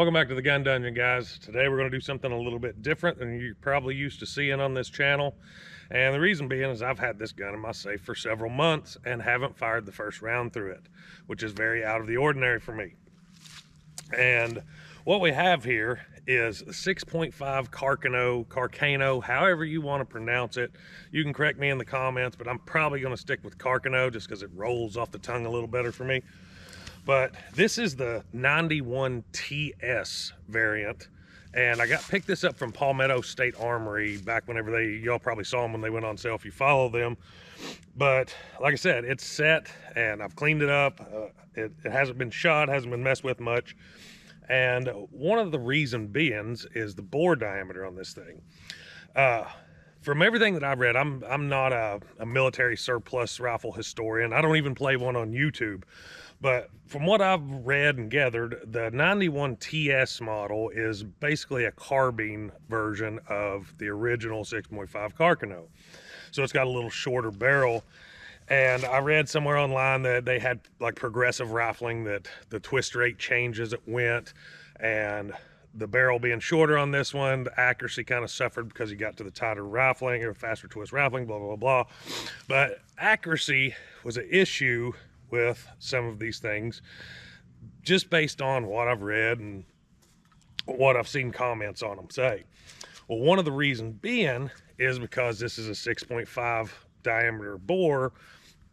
Welcome back to the Gun Dungeon, guys. Today we're going to do something a little bit different than you're probably used to seeing on this channel. And the reason being is I've had this gun in my safe for several months and haven't fired the first round through it, which is very out of the ordinary for me. And what we have here is a 6.5 Carcano, however you want to pronounce it. You can correct me in the comments, but I'm probably going to stick with Carcano just because it rolls off the tongue a little better for me. But this is the 91 TS variant, and I picked this up from Palmetto State Armory back whenever y'all probably saw them when they went on sale if you follow them. But like I said, it's set and I've cleaned it up. It hasn't been shot, hasn't been messed with much. And one of the reason being is the bore diameter on this thing. From everything that I've read, I'm not a military surplus rifle historian. I don't even play one on YouTube. But from what I've read and gathered, the 91 TS model is basically a carbine version of the original 6.5 Carcano. So it's got a little shorter barrel. And I read somewhere online that they had like progressive rifling, that the twist rate changed as it went, and the barrel being shorter on this one, the accuracy kind of suffered because you got to the tighter rifling or faster twist rifling, blah, blah, blah. But accuracy was an issue with some of these things, just based on what I've read and what I've seen comments on them say. Well, one of the reasons being is because this is a 6.5 diameter bore,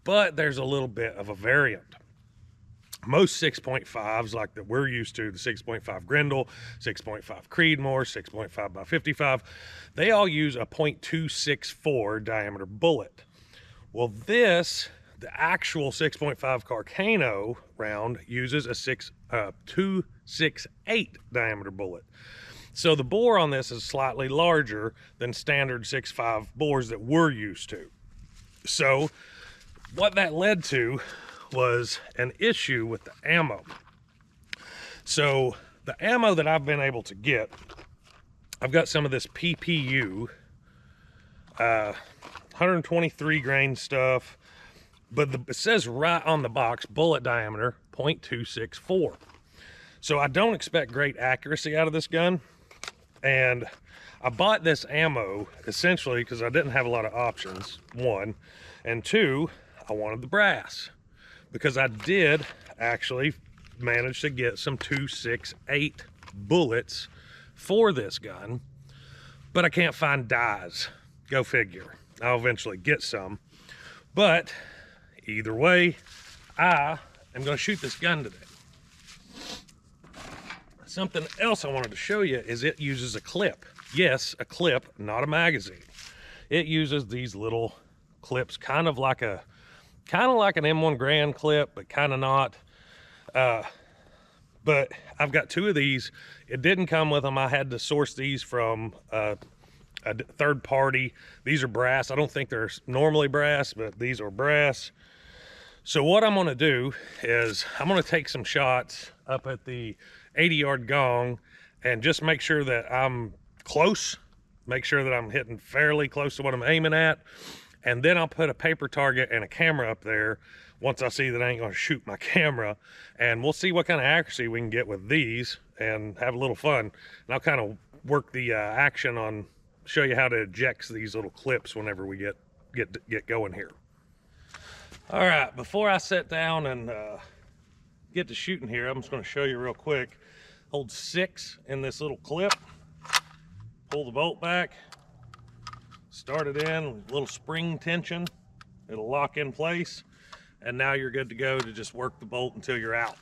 but there's a little bit of a variant. Most 6.5s like that we're used to, the 6.5 Grendel, 6.5 Creedmoor, 6.5 by 55, they all use a .264 diameter bullet. Well, the actual 6.5 Carcano round uses a 268 diameter bullet. So the bore on this is slightly larger than standard 6.5 bores that we're used to. So what that led to was an issue with the ammo. So the ammo that I've been able to get, I've got some of this PPU, 123 grain stuff, but it says right on the box, bullet diameter, .264. So I don't expect great accuracy out of this gun. And I bought this ammo essentially because I didn't have a lot of options, one. And two, I wanted the brass, because I did actually manage to get some 268 bullets for this gun, but I can't find dies. Go figure. I'll eventually get some. But either way, I am going to shoot this gun today. Something else I wanted to show you is it uses a clip. Yes, a clip, not a magazine. It uses these little clips, kind of like an M1 Grand clip, but kind of not. But I've got two of these. It didn't come with them. I had to source these from a third party. These are brass. I don't think they're normally brass, but these are brass. So what I'm going to do is I'm going to take some shots up at the 80-yard gong and just make sure that I'm close, make sure that I'm hitting fairly close to what I'm aiming at. And then I'll put a paper target and a camera up there once I see that I ain't going to shoot my camera. And we'll see what kind of accuracy we can get with these and have a little fun. And I'll kind of work the action on, show you how to eject these little clips whenever we get going here. All right, before I sit down and get to shooting here, I'm just going to show you real quick. Hold 6 in this little clip, pull the bolt back, start it in, a little spring tension, it'll lock in place, and now you're good to go to just work the bolt until you're out.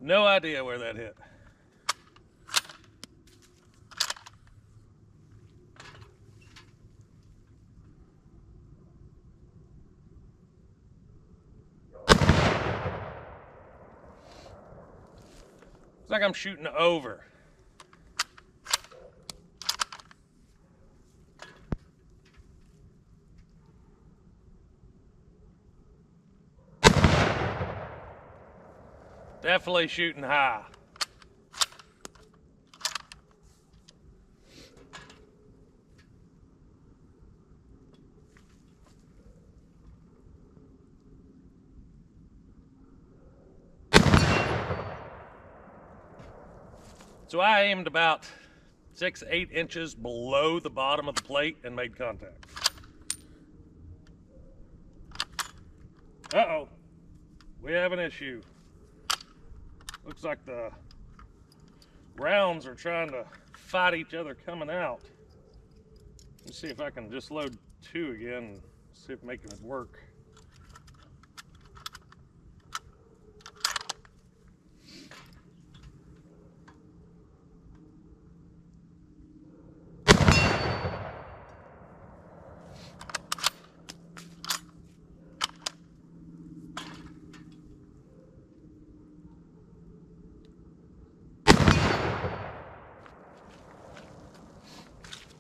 No idea where that hit. It's like I'm shooting over. Definitely shooting high. So I aimed about 6-8 inches below the bottom of the plate and made contact. Uh-oh, we have an issue. Looks like the rounds are trying to fight each other coming out. Let's see if I can just load 2 again and see if making it work.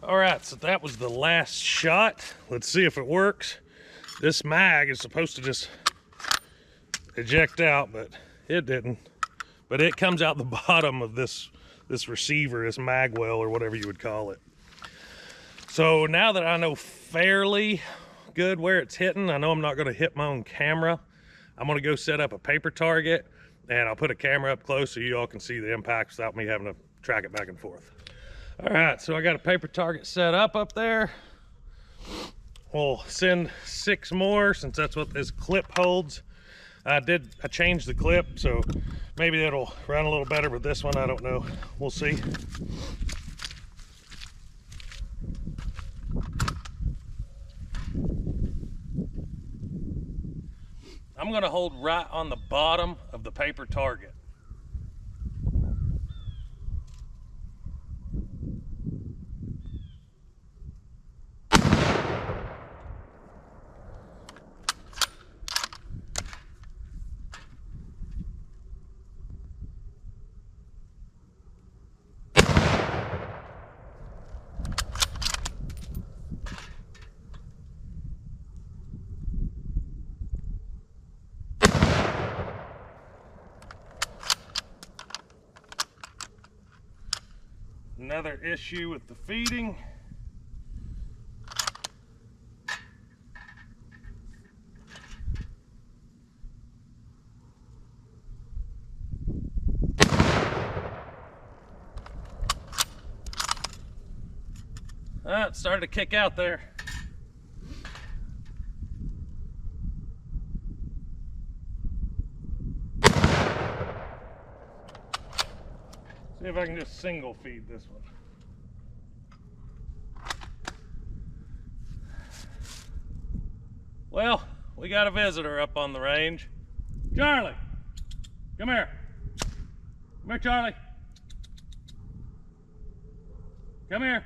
All right, so that was the last shot. Let's see if it works. This mag is supposed to just eject out, but it didn't. But it comes out the bottom of this receiver, this mag well, or whatever you would call it. So now that I know fairly good where it's hitting, I know I'm not gonna hit my own camera. I'm gonna go set up a paper target, and I'll put a camera up close so you all can see the impact without me having to track it back and forth. All right, so I got a paper target set up there. We'll send 6 more since that's what this clip holds. I changed the clip, so maybe it'll run a little better with this one. I don't know. We'll see. I'm gonna hold right on the bottom of the paper target. Another issue with the feeding. It started to kick out there. See if I can just single feed this one. Well, we got a visitor up on the range. Charlie, come here. Come here, Charlie. Come here.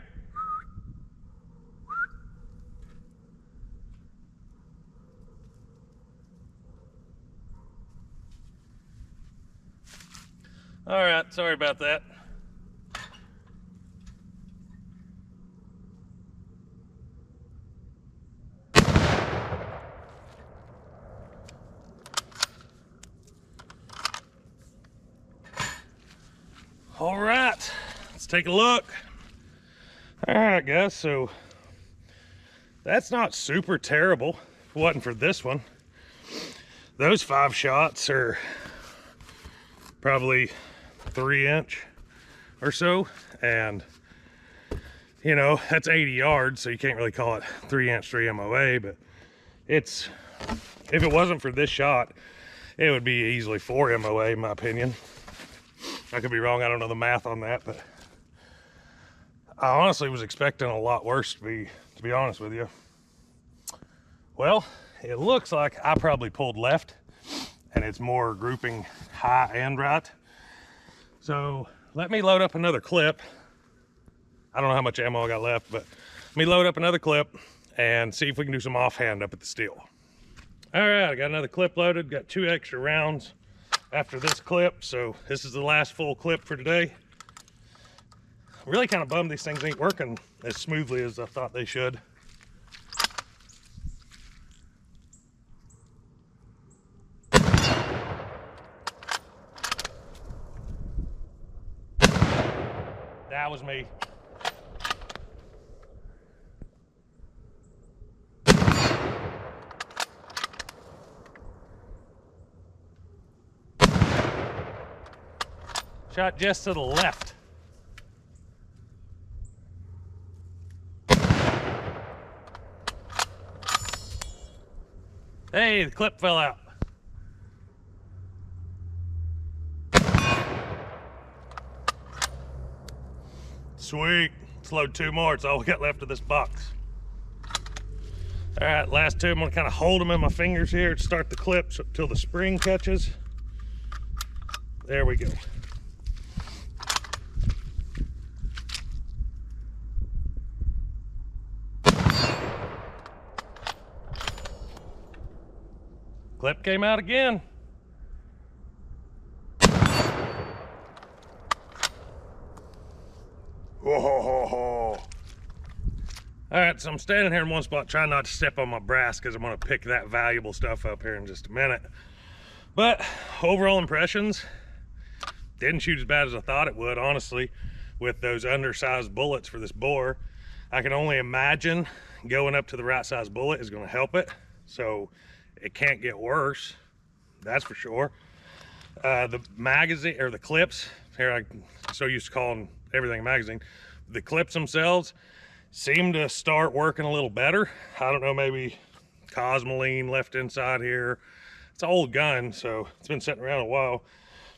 All right, sorry about that. All right, let's take a look. All right, guys, so that's not super terrible. If it wasn't for this one. Those 5 shots are probably 3-inch or so, and you know, that's 80 yards, so you can't really call it 3-inch 3 MOA, but it's, if it wasn't for this shot, it would be easily 4 MOA in my opinion. I could be wrong, I don't know the math on that, but I honestly was expecting a lot worse, to be honest with you. Well, it looks like I probably pulled left, and it's more grouping high and right. So let me load up another clip. I don't know how much ammo I got left, but let me load up another clip and see if we can do some offhand up at the steel. All right, I got another clip loaded, got 2 extra rounds after this clip, so this is the last full clip for today. I'm really kind of bummed these things ain't working as smoothly as I thought they should. was me. Shot just to the left. Hey, the clip fell out. Sweet. Let's load 2 more. It's all we got left of this box. All right, last 2. I'm gonna kind of hold them in my fingers here to start the clips until the spring catches. There we go. Clip came out again. Whoa. All right, so I'm standing here in one spot trying not to step on my brass because I'm gonna pick that valuable stuff up here in just a minute. But overall impressions, didn't shoot as bad as I thought it would, honestly, with those undersized bullets for this bore. I can only imagine going up to the right size bullet is gonna help it. So it can't get worse, that's for sure. The magazine, or the clips, here I'm so used to calling everything a magazine, the clips themselves seem to start working a little better. I don't know, maybe Cosmoline left inside here. It's an old gun, so it's been sitting around a while.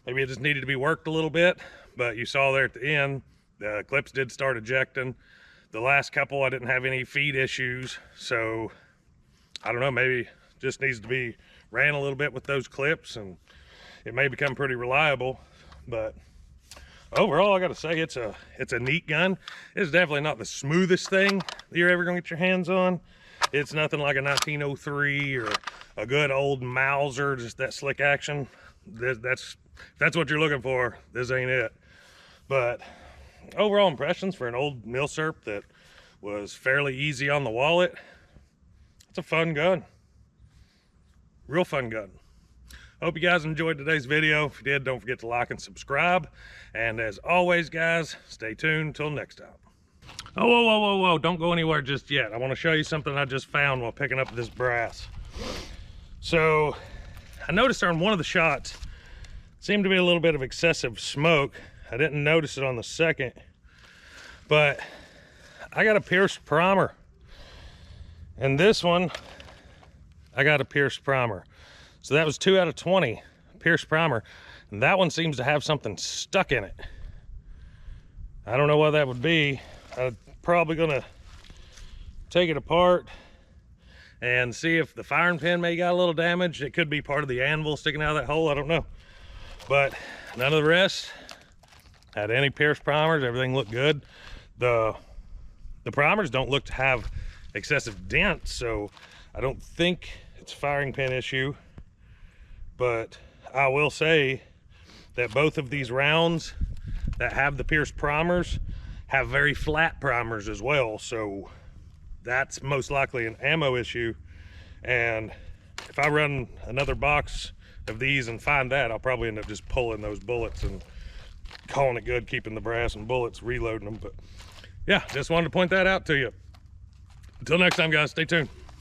Maybe it just needed to be worked a little bit, but you saw there at the end, the clips did start ejecting. The last couple, I didn't have any feed issues, so I don't know, maybe just needs to be ran a little bit with those clips and it may become pretty reliable. But overall, I gotta say, it's a neat gun. It's definitely not the smoothest thing that you're ever gonna get your hands on. It's nothing like a 1903 or a good old Mauser, just that slick action. That's what you're looking for, this ain't it. But overall impressions for an old Mil-surp that was fairly easy on the wallet, it's a fun gun. Real fun gun. Hope you guys enjoyed today's video. If you did, don't forget to like and subscribe. And as always, guys, stay tuned till next time. Oh, whoa, don't go anywhere just yet. I want to show you something I just found while picking up this brass. So I noticed on one of the shots seemed to be a little bit of excessive smoke. I didn't notice it on the second, but I got a pierced primer, and this one I got a pierced primer. So that was 2 out of 20 pierced primer, and that one seems to have something stuck in it. I don't know what that would be. I'm probably gonna take it apart and see if the firing pin may got a little damaged. It could be part of the anvil sticking out of that hole, I don't know. But none of the rest had any pierced primers. Everything looked good. The primers don't look to have excessive dents, so I don't think it's a firing pin issue. But I will say that both of these rounds that have the pierced primers have very flat primers as well, so that's most likely an ammo issue. And if I run another box of these and find that, I'll probably end up just pulling those bullets and calling it good, keeping the brass and bullets, reloading them. But yeah, just wanted to point that out to you. Until next time, guys, stay tuned.